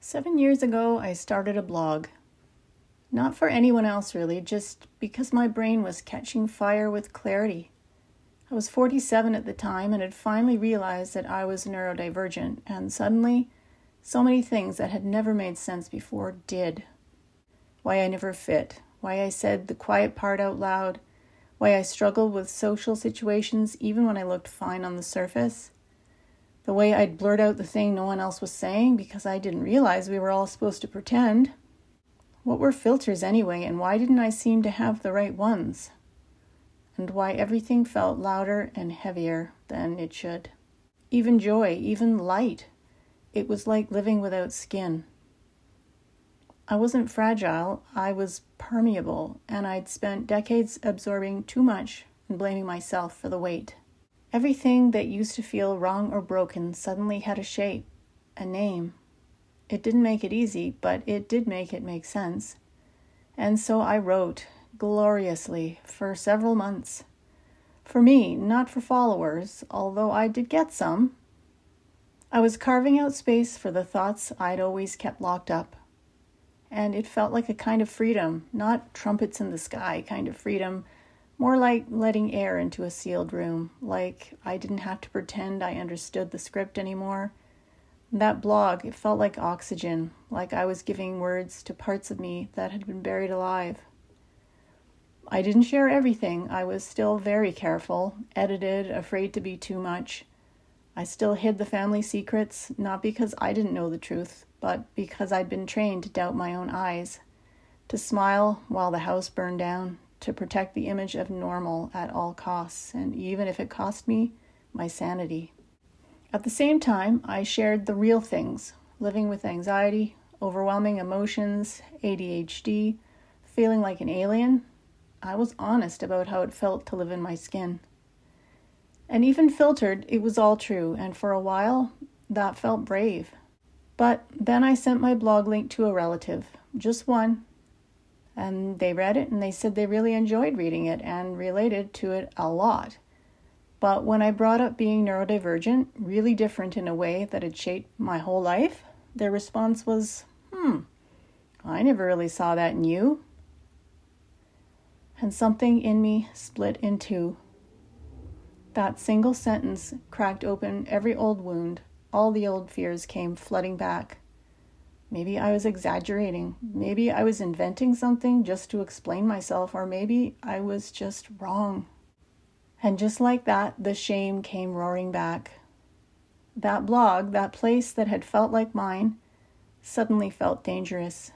7 years ago, I started a blog. Not for anyone else really, just because my brain was catching fire with clarity. I was 47 at the time and had finally realized that I was neurodivergent, and suddenly, so many things that had never made sense before did. Why I never fit, why I said the quiet part out loud, why I struggled with social situations even when I looked fine on the surface, the way I'd blurt out the thing no one else was saying because I didn't realize we were all supposed to pretend. What were filters anyway, and why didn't I seem to have the right ones? And why everything felt louder and heavier than it should. Even joy, even light. It was like living without skin. I wasn't fragile, I was permeable, and I'd spent decades absorbing too much and blaming myself for the weight. Everything that used to feel wrong or broken suddenly had a shape, a name. It didn't make it easy, but it did make it make sense. And so I wrote, gloriously, for several months. For me, not for followers, although I did get some. I was carving out space for the thoughts I'd always kept locked up. And it felt like a kind of freedom, not trumpets in the sky kind of freedom, more like letting air into a sealed room, like I didn't have to pretend I understood the script anymore. That blog, it felt like oxygen, like I was giving words to parts of me that had been buried alive. I didn't share everything. I was still very careful, edited, afraid to be too much. I still hid the family secrets, not because I didn't know the truth, but because I'd been trained to doubt my own eyes, to smile while the house burned down, to protect the image of normal at all costs, and even if it cost me my sanity. At the same time, I shared the real things, living with anxiety, overwhelming emotions, ADHD, feeling like an alien. I was honest about how it felt to live in my skin. And even filtered, it was all true, and for a while, that felt brave. But then I sent my blog link to a relative, just one, and they read it and they said they really enjoyed reading it and related to it a lot. But when I brought up being neurodivergent, really different in a way that had shaped my whole life, their response was, I never really saw that in you. And something in me split in two. That single sentence cracked open every old wound. All the old fears came flooding back. Maybe I was exaggerating. Maybe I was inventing something just to explain myself, or maybe I was just wrong. And just like that, the shame came roaring back. That blog, that place that had felt like mine, suddenly felt dangerous,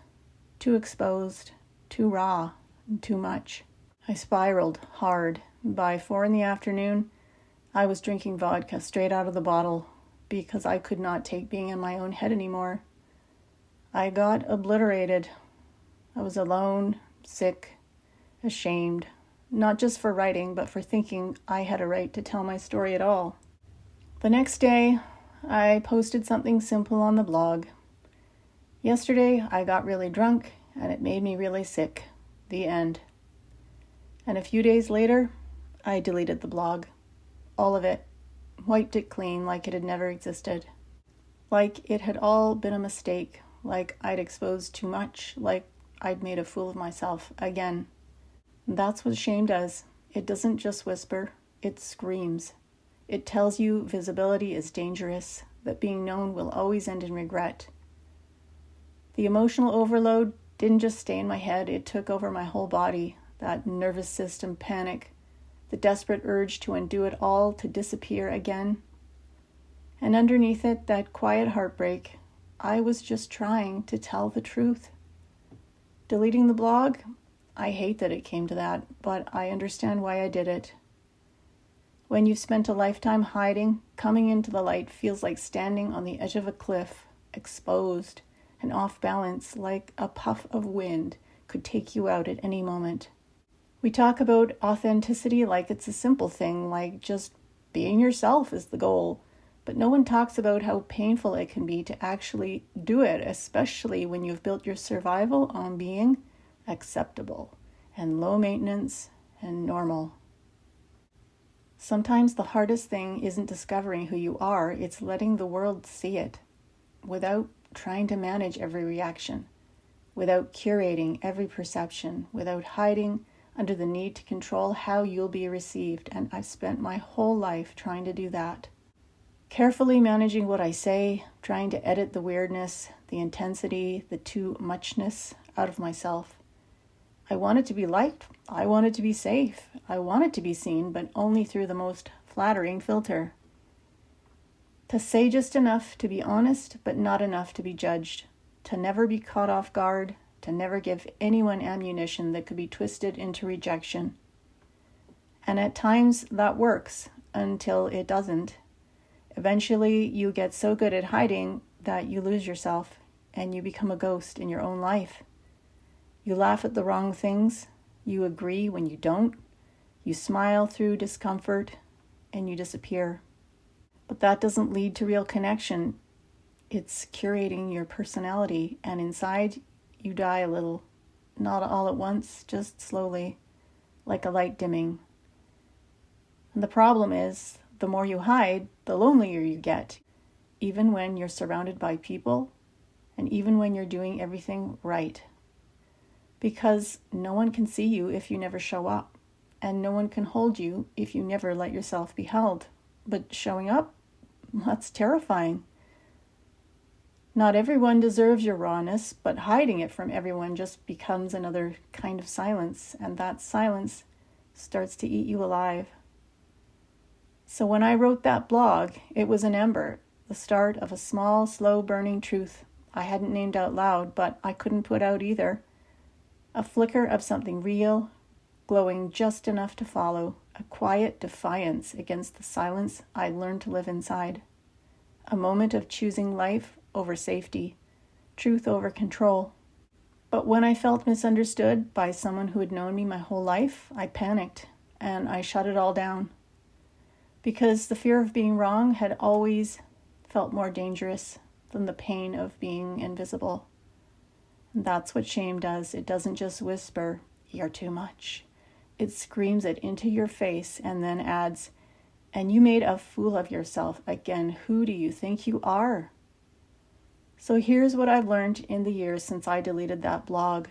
too exposed, too raw, and too much. I spiraled hard. By 4 p.m, I was drinking vodka straight out of the bottle because I could not take being in my own head anymore. I got obliterated. I was alone, sick, ashamed, not just for writing, but for thinking I had a right to tell my story at all. The next day, I posted something simple on the blog. Yesterday, I got really drunk, and it made me really sick. The end. And a few days later, I deleted the blog. All of it. Wiped it clean like it had never existed. Like it had all been a mistake. Like I'd exposed too much. Like I'd made a fool of myself again. That's what shame does. It doesn't just whisper. It screams. It tells you visibility is dangerous, that being known will always end in regret. The emotional overload didn't just stay in my head. It took over my whole body. That nervous system panic. The desperate urge to undo it all, to disappear again. And underneath it, that quiet heartbreak. I was just trying to tell the truth. Deleting the blog? I hate that it came to that, but I understand why I did it. When you've spent a lifetime hiding, coming into the light feels like standing on the edge of a cliff, exposed and off balance, like a puff of wind could take you out at any moment. We talk about authenticity like it's a simple thing, like just being yourself is the goal. But no one talks about how painful it can be to actually do it, especially when you've built your survival on being acceptable and low maintenance and normal. Sometimes the hardest thing isn't discovering who you are, it's letting the world see it without trying to manage every reaction, without curating every perception, without hiding under the need to control how you'll be received. And I've spent my whole life trying to do that. Carefully managing what I say, trying to edit the weirdness, the intensity, the too muchness out of myself. I wanted to be liked. I wanted to be safe. I wanted to be seen, but only through the most flattering filter. To say just enough to be honest, but not enough to be judged. To never be caught off guard. To never give anyone ammunition that could be twisted into rejection. And at times that works, until it doesn't. Eventually you get so good at hiding that you lose yourself and you become a ghost in your own life. You laugh at the wrong things, you agree when you don't, you smile through discomfort, and you disappear. But that doesn't lead to real connection. It's curating your personality, and inside you die a little, not all at once, just slowly, like a light dimming. And the problem is, the more you hide, the lonelier you get, even when you're surrounded by people, and even when you're doing everything right. Because no one can see you if you never show up, and no one can hold you if you never let yourself be held. But showing up, that's terrifying. Not everyone deserves your rawness, but hiding it from everyone just becomes another kind of silence, and that silence starts to eat you alive. So when I wrote that blog, it was an ember, the start of a small, slow-burning truth I hadn't named out loud, but I couldn't put out either. A flicker of something real, glowing just enough to follow, a quiet defiance against the silence I'd learned to live inside. A moment of choosing life over safety, truth over control. But when I felt misunderstood by someone who had known me my whole life, I panicked and I shut it all down. Because the fear of being wrong had always felt more dangerous than the pain of being invisible. And that's what shame does. It doesn't just whisper, "You're too much." It screams it into your face and then adds, "And you made a fool of yourself again. Who do you think you are?" So here's what I've learned in the years since I deleted that blog.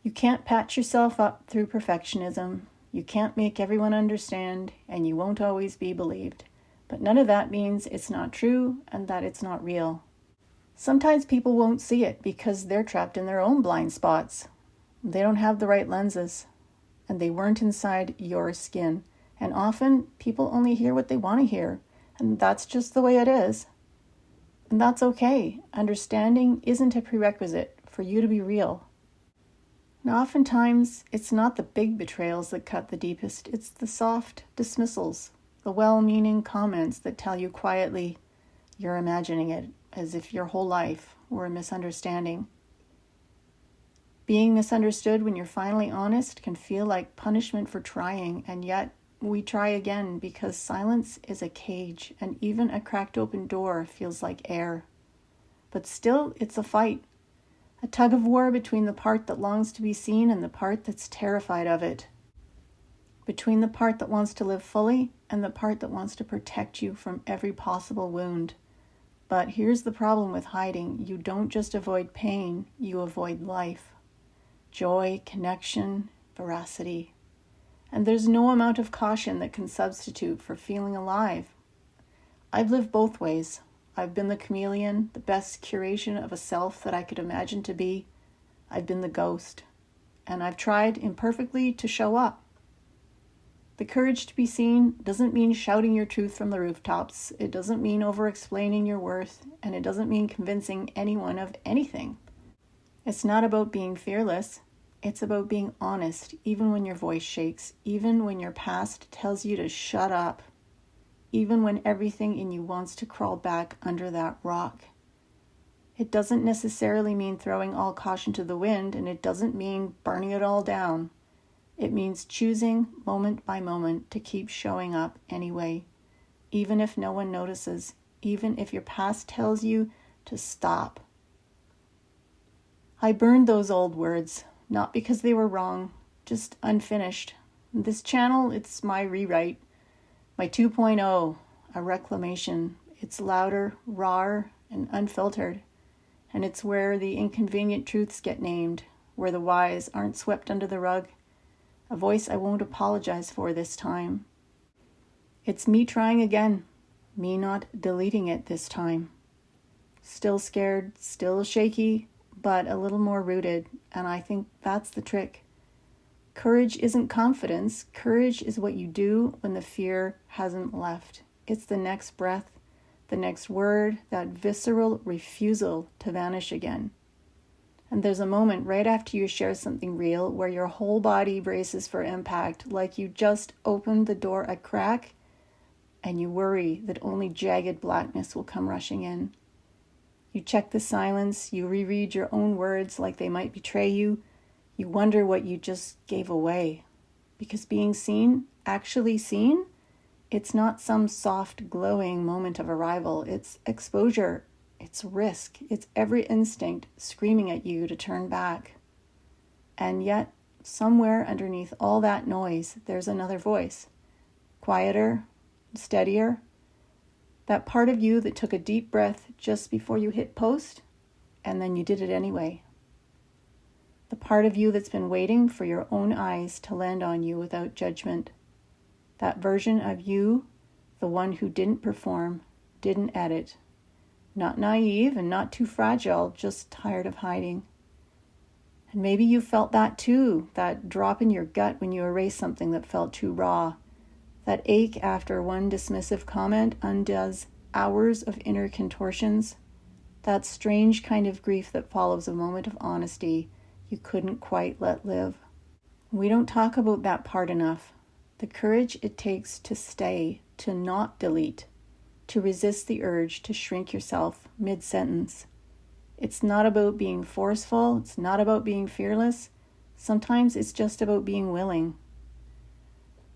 You can't patch yourself up through perfectionism. You can't make everyone understand, and you won't always be believed. But none of that means it's not true and that it's not real. Sometimes people won't see it because they're trapped in their own blind spots. They don't have the right lenses, and they weren't inside your skin. And often, people only hear what they want to hear, and that's just the way it is. And that's okay. Understanding isn't a prerequisite for you to be real. Now, oftentimes, it's not the big betrayals that cut the deepest. It's the soft dismissals, the well-meaning comments that tell you quietly you're imagining it, as if your whole life were a misunderstanding. Being misunderstood when you're finally honest can feel like punishment for trying, and yet we try again because silence is a cage, and even a cracked open door feels like air. But still, it's a fight. A tug of war between the part that longs to be seen and the part that's terrified of it. Between the part that wants to live fully and the part that wants to protect you from every possible wound. But here's the problem with hiding. You don't just avoid pain, you avoid life. Joy, connection, veracity. And there's no amount of caution that can substitute for feeling alive. I've lived both ways. I've been the chameleon, the best curation of a self that I could imagine to be. I've been the ghost. And I've tried imperfectly to show up. The courage to be seen doesn't mean shouting your truth from the rooftops. It doesn't mean over-explaining your worth. And it doesn't mean convincing anyone of anything. It's not about being fearless. It's about being honest, even when your voice shakes, even when your past tells you to shut up, even when everything in you wants to crawl back under that rock. It doesn't necessarily mean throwing all caution to the wind, and it doesn't mean burning it all down. It means choosing moment by moment to keep showing up anyway, even if no one notices, even if your past tells you to stop. I burned those old words, not because they were wrong, just unfinished. This channel, it's my rewrite, my 2.0, a reclamation. It's louder, rawer, and unfiltered. and it's where the inconvenient truths get named, where the whys aren't swept under the rug. A voice I won't apologize for this time. It's me trying again, me not deleting it this time. Still scared, still shaky, but a little more rooted, and I think that's the trick. Courage isn't confidence. Courage is what you do when the fear hasn't left. It's the next breath, the next word, that visceral refusal to vanish again. And there's a moment right after you share something real where your whole body braces for impact, like you just opened the door a crack and you worry that only jagged blackness will come rushing in. You check the silence, you reread your own words like they might betray you. You wonder what you just gave away. Because being seen, actually seen, it's not some soft, glowing moment of arrival. It's exposure, it's risk, it's every instinct screaming at you to turn back. And yet, somewhere underneath all that noise, there's another voice. Quieter, steadier. That part of you that took a deep breath just before you hit post, and then you did it anyway. The part of you that's been waiting for your own eyes to land on you without judgment. That version of you, the one who didn't perform, didn't edit. Not naive and not too fragile, just tired of hiding. And maybe you felt that too, that drop in your gut when you erased something that felt too raw. That ache after one dismissive comment undoes hours of inner contortions. That strange kind of grief that follows a moment of honesty you couldn't quite let live. We don't talk about that part enough. The courage it takes to stay, to not delete, to resist the urge to shrink yourself mid-sentence. It's not about being forceful. It's not about being fearless. Sometimes it's just about being willing.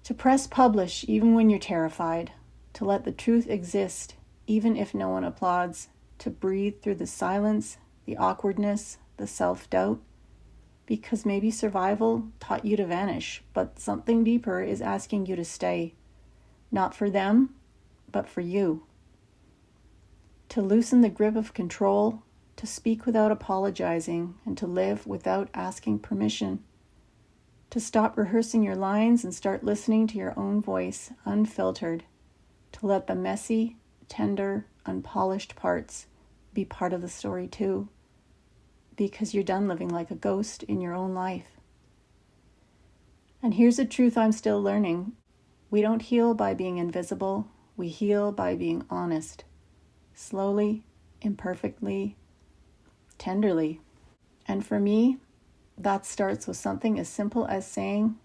To press publish even when you're terrified. To let the truth exist even if no one applauds. To breathe through the silence, the awkwardness, the self-doubt. Because maybe survival taught you to vanish, but something deeper is asking you to stay. Not for them, but for you. To loosen the grip of control, to speak without apologizing, and to live without asking permission. To stop rehearsing your lines and start listening to your own voice, unfiltered. To let the messy, tender, unpolished parts be part of the story too. Because you're done living like a ghost in your own life. And here's a truth I'm still learning. We don't heal by being invisible. We heal by being honest. Slowly, imperfectly, tenderly. And for me, that starts with something as simple as saying,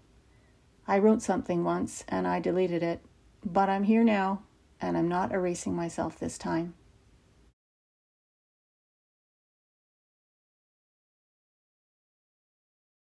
I wrote something once and I deleted it, but I'm here now and I'm not erasing myself this time.